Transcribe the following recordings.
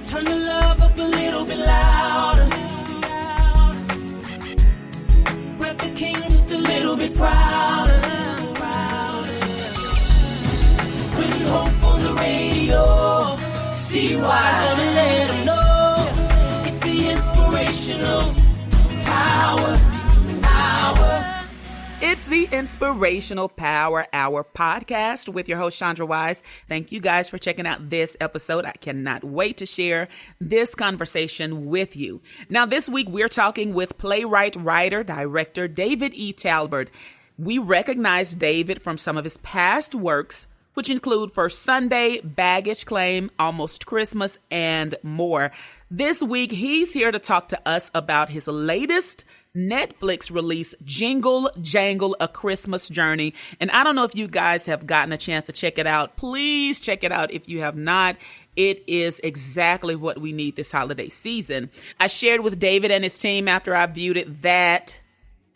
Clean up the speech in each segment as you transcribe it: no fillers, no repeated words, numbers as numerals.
Turn the love up a little bit louder. Rep the king just a little bit prouder. Putting hope on the radio. See why? Gonna let them know it's the inspirational power hour. It's the Inspirational Power Hour podcast with your host, Chandra Wise. Thank you guys for checking out this episode. I cannot wait to share this conversation with you. Now, this week, we're talking with playwright, writer, director David E. Talbert. We recognize David from some of his past works, which include First Sunday, Baggage Claim, Almost Christmas, and more. This week, he's here to talk to us about his latest Netflix release, Jingle Jangle, A Christmas Journey. And I don't know if you guys have gotten a chance to check it out. Please check it out if you have not. It is exactly what we need this holiday season. I shared with David and his team after I viewed it that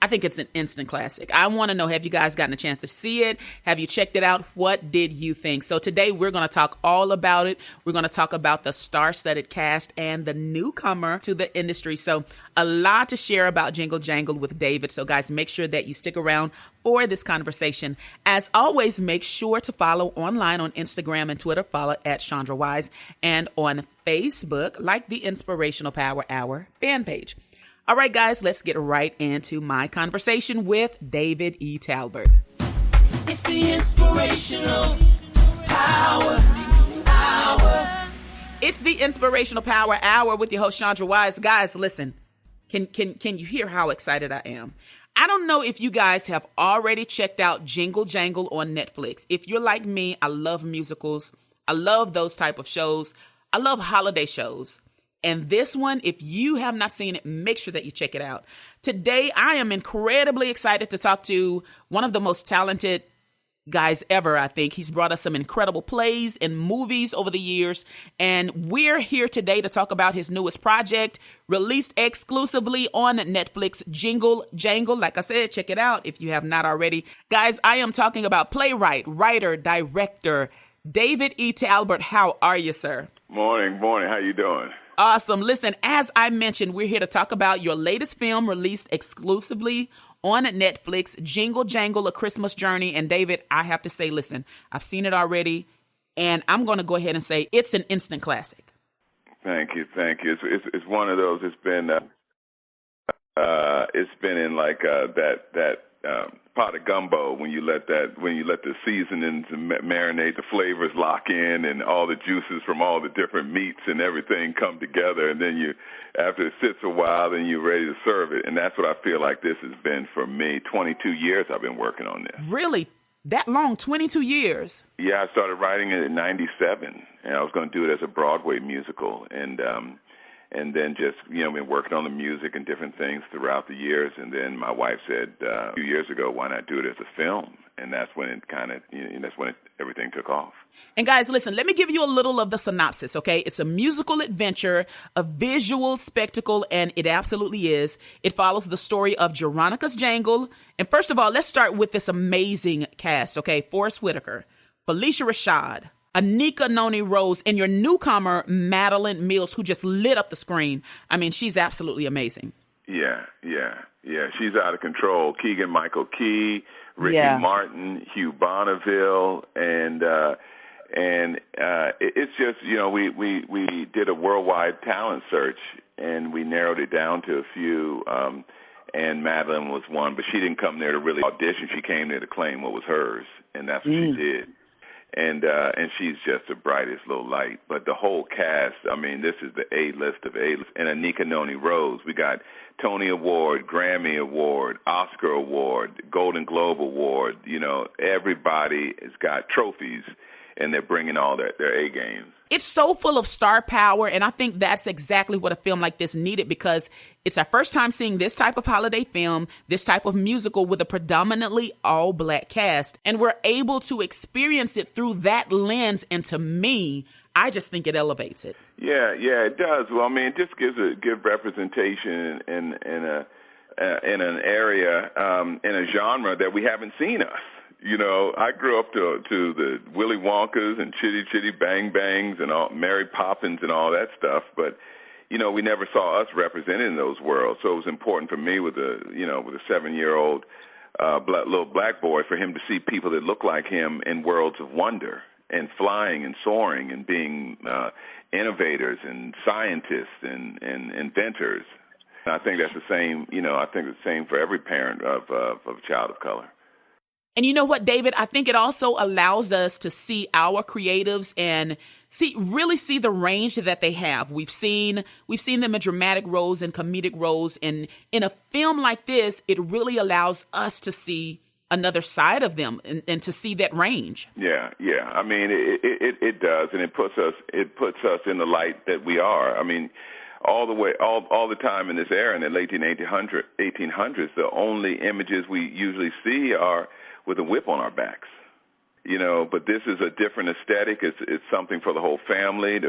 I think it's an instant classic. I want to know, have you guys gotten a chance to see it? Have you checked it out? What did you think? So today we're going to talk all about it. We're going to talk about the star-studded cast and the newcomer to the industry. So a lot to share about Jingle Jangle with David. So guys, make sure that you stick around for this conversation. As always, make sure to follow online on Instagram and Twitter. Follow at Chandra Wise, and on Facebook, like the Inspirational Power Hour fan page. All right, guys, let's get right into my conversation with David E. Talbert. It's the Inspirational Power Hour. It's the Inspirational Power Hour with your host, Chandra Wise. Guys, listen, can you hear how excited I am? I don't know if you guys have already checked out Jingle Jangle on Netflix. If you're like me, I love musicals. I love those type of shows. I love holiday shows. And this one, if you have not seen it, make sure that you check it out. Today, I am incredibly excited to talk to one of the most talented guys ever, I think. He's brought us some incredible plays and movies over the years. And we're here today to talk about his newest project, released exclusively on Netflix, Jingle Jangle. Like I said, check it out if you have not already. Guys, I am talking about playwright, writer, director, David E. Talbert. How are you, sir? Morning. How you doing? Awesome. Listen, as I mentioned, we're here to talk about your latest film released exclusively on Netflix, Jingle Jangle, A Christmas Journey. And David, I have to say, listen, I've seen it already, and I'm going to go ahead and say it's an instant classic. Thank you. It's one of those. It's been in like that pot of gumbo when you let the seasonings marinate, the flavors lock in, and all the juices from all the different meats and everything come together, and then after it sits a while, then you're ready to serve it. And that's what I feel like this has been for me. 22 years I've been working on this. Really? That long? 22 years? Yeah, I started writing it in 97, and I was going to do it as a Broadway musical, and then just, been working on the music and different things throughout the years. And then my wife said a few years ago, why not do it as a film? And that's when it everything took off. And guys, listen, let me give you a little of the synopsis, okay? It's a musical adventure, a visual spectacle, and it absolutely is. It follows the story of Jeronicus Jangle. And first of all, let's start with this amazing cast, okay? Forest Whitaker, Felicia Rashad, Anika Noni Rose, and your newcomer, Madalen Mills, who just lit up the screen. I mean, she's absolutely amazing. Yeah. She's out of control. Keegan-Michael Key, Ricky Martin, Hugh Bonneville, and it's just, we did a worldwide talent search, and we narrowed it down to a few, and Madalen was one, but she didn't come there to really audition. She came there to claim what was hers, and that's what she did. And she's just the brightest little light. But the whole cast, I mean, this is the A-list of A-list. And Anika Noni Rose, we got Tony Award, Grammy Award, Oscar Award, Golden Globe Award. Everybody has got trophies, and they're bringing all their A games. It's so full of star power, and I think that's exactly what a film like this needed, because it's our first time seeing this type of holiday film, this type of musical with a predominantly all-black cast, and we're able to experience it through that lens, and to me, I just think it elevates it. Yeah, it does. Well, I mean, it just gives a good representation in an area, in a genre that we haven't seen us. You know, I grew up to the Willy Wonkas and Chitty Chitty Bang Bangs and all Mary Poppins and all that stuff, but you know, we never saw us represented in those worlds. So it was important for me with a 7-year-old little black boy for him to see people that look like him in worlds of wonder and flying and soaring and being innovators and scientists and inventors. And I think that's the same. You know, I think it's the same for every parent of a child of color. And you know what, David? I think it also allows us to see our creatives and really see the range that they have. We've seen them in dramatic roles and comedic roles. And in a film like this, it really allows us to see another side of them and to see that range. Yeah. I mean, it does, and it puts us in the light that we are. I mean, all the time in this era, in the late 1800s, the only images we usually see are with a whip on our backs, you know. But this is a different aesthetic. It's something for the whole family,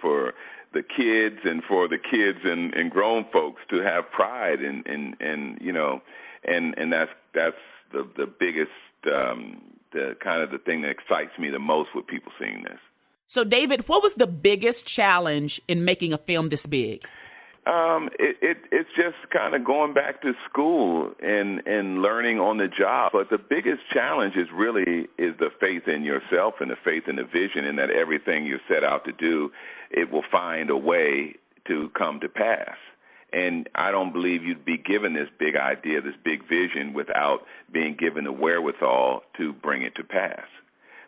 for the kids, and for the kids and grown folks to have pride and you know, and that's the biggest, the kind of the thing that excites me the most with people seeing this. So, David, what was the biggest challenge in making a film this big? It's just kind of going back to school and learning on the job. But the biggest challenge is the faith in yourself and the faith in the vision, and that everything you're set out to do, it will find a way to come to pass. And I don't believe you'd be given this big idea, this big vision, without being given the wherewithal to bring it to pass.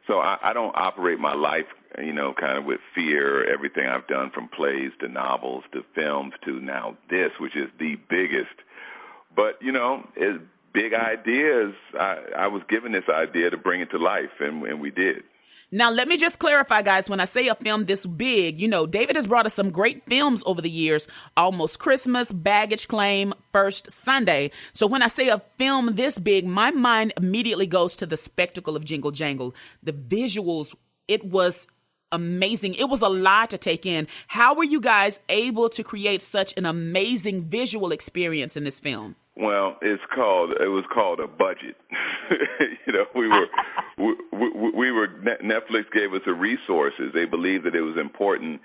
So I don't operate my life, you know, kind of with fear. Everything I've done, from plays to novels to films to now this, which is the biggest. But, you know, as big ideas, I was given this idea to bring it to life, and we did. Now, let me just clarify, guys, when I say a film this big, you know, David has brought us some great films over the years: Almost Christmas, Baggage Claim, First Sunday. So when I say a film this big, my mind immediately goes to the spectacle of Jingle Jangle. The visuals, it was amazing. It was a lot to take in. How were you guys able to create such an amazing visual experience in this film? Well, it was called a budget. You know, we were Netflix gave us the resources. They believed that it was important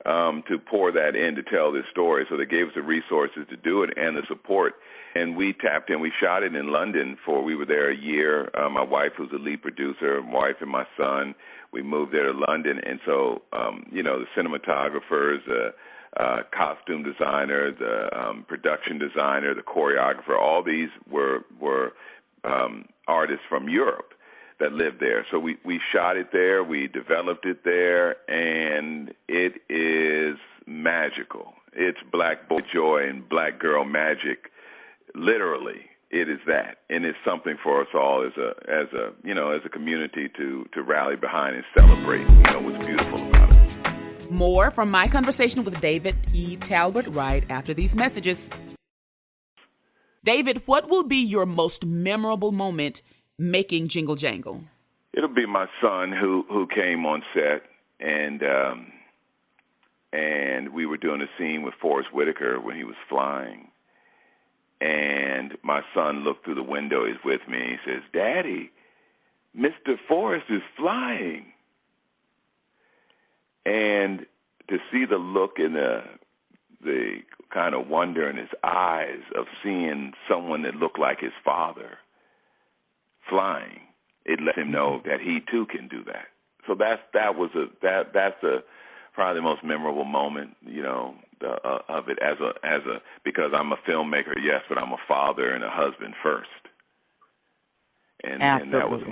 to pour that in to tell this story, so they gave us the resources to do it and the support. And we tapped in. We shot it in London we were there a year. My wife was the lead producer, my wife and my son. We moved there to London, and so you know, the cinematographers, costume designer, the production designer, the choreographer, all these were artists from Europe that lived there. So we shot it there, we developed it there, and it is magical. It's black boy joy and black girl magic, literally. It is that, and it's something for us all as a community to rally behind and celebrate. You know, what's beautiful about it. More from my conversation with David E. Talbert right after these messages. David, what will be your most memorable moment making Jingle Jangle? It'll be my son who came on set, and we were doing a scene with Forest Whitaker when he was flying. And my son looked through the window. He's with me. He says, "Daddy, Mr. Forrest is flying." And to see the look in the kind of wonder in his eyes of seeing someone that looked like his father flying, it let him know that he too can do that. So that's probably the most memorable moment, you know, of it as a because I'm a filmmaker, yes, but I'm a father and a husband first, and that was the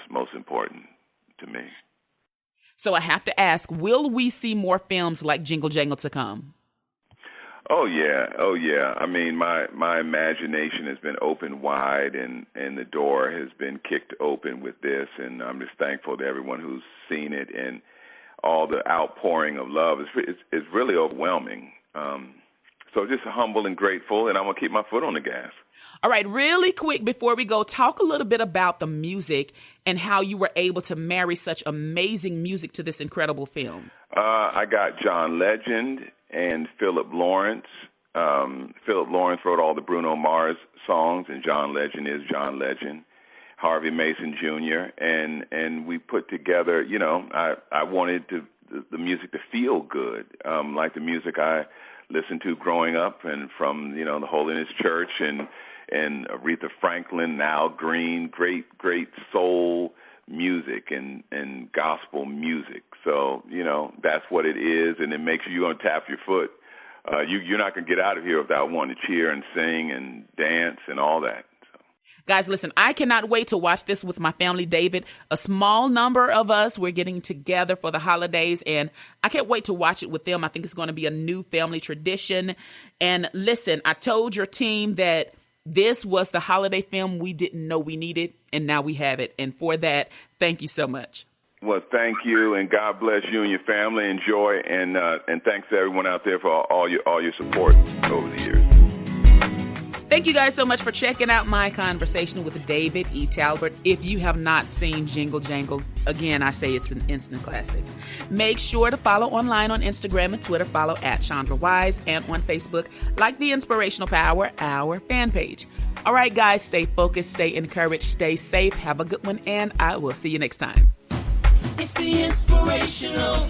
most important to me. So I have to ask, will we see more films like Jingle Jangle to come? Oh yeah. I mean, my imagination has been opened wide, and the door has been kicked open with this, and I'm just thankful to everyone who's seen it, and all the outpouring of love is really overwhelming. So just humble and grateful, and I'm going to keep my foot on the gas. All right, really quick before we go, talk a little bit about the music and how you were able to marry such amazing music to this incredible film. I got John Legend and Philip Lawrence. Philip Lawrence wrote all the Bruno Mars songs, and John Legend is John Legend. Harvey Mason Jr., and we put together, I wanted the music to feel good, like the music I listened to growing up, and from, the Holiness Church and Aretha Franklin, Al Green, great soul music and gospel music. So, that's what it is, and it makes you going to tap your foot. You're not going to get out of here without wanting to cheer and sing and dance and all that. Guys, listen, I cannot wait to watch this with my family, David. A small number of us, we're getting together for the holidays, and I can't wait to watch it with them. I think it's going to be a new family tradition. And listen, I told your team that this was the holiday film we didn't know we needed, and now we have it. And for that, thank you so much. Well, thank you, and God bless you and your family. Enjoy, and thanks to everyone out there for all your support over the years. Thank you guys so much for checking out my conversation with David E. Talbert. If you have not seen Jingle Jangle, again, I say it's an instant classic. Make sure to follow online on Instagram and Twitter. Follow at Chandra Wise, and on Facebook, like the Inspirational Power, our fan page. All right, guys, stay focused, stay encouraged, stay safe. Have a good one, and I will see you next time. It's the inspirational.